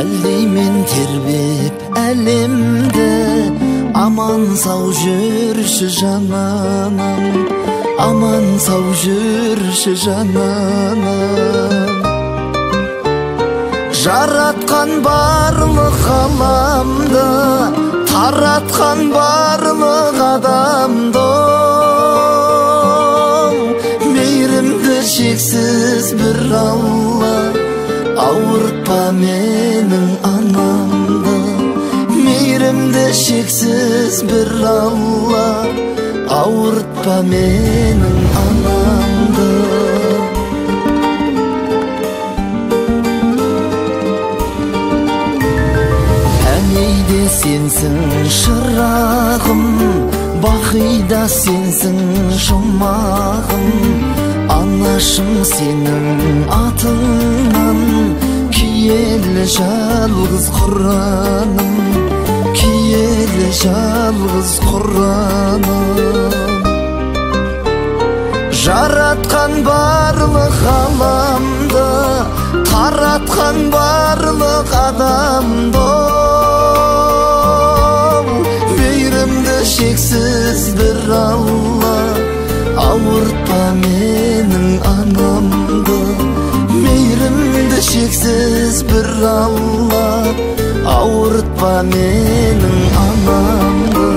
Әлдеймен тербеп әлемді, аман сау жүрші жананам, аман сау жүрші жананам. Жаратқан барлық ғаламды, таратқан барлық адамды, мейірімді шексіз бір Алла, ауыртпа менің анамды. Мейірімді шексіз бір Алла, ауыртпа менің анамды. Әмейде сенсің шырағым, бақида сенсің жұмағым. Анашым сенің атыңнан, киелі жалғыз Құраным, киелі жалғыз Құраным. Жаратқан барлық ғаламды, таратқан барлық адамды, мейірімді шексіз бір Алла, ауыртпа менің анамды. Мейірімді шексіз бір Алла, ауыртпа менің анамды.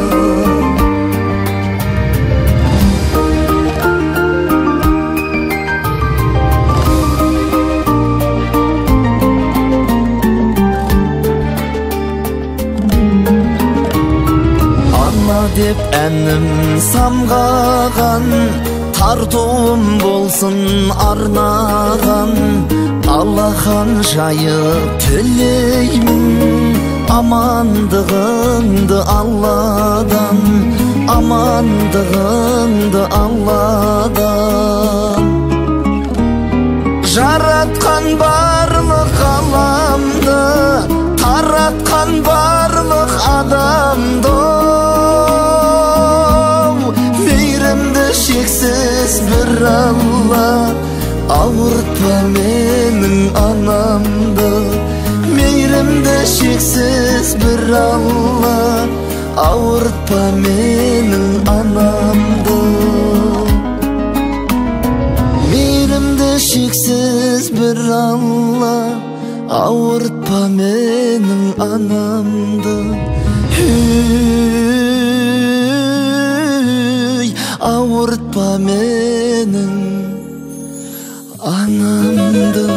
Деп әнім самғаған, тартуым болсын арнаған. Аллахан жайып тілеймін, амандығыңды Алладан, амандығыңды Алладан. Жаратқан барлық ғаламды, таратқан барлық адамды, шексіз бір Алла, ауыртпа менің анамды. Мейірімді шексіз бір Алла, ауыртпа менің анамды. Мейірімді шексіз бір Алла, ауыртпа менің анамды. Ауыртпа менің анамды.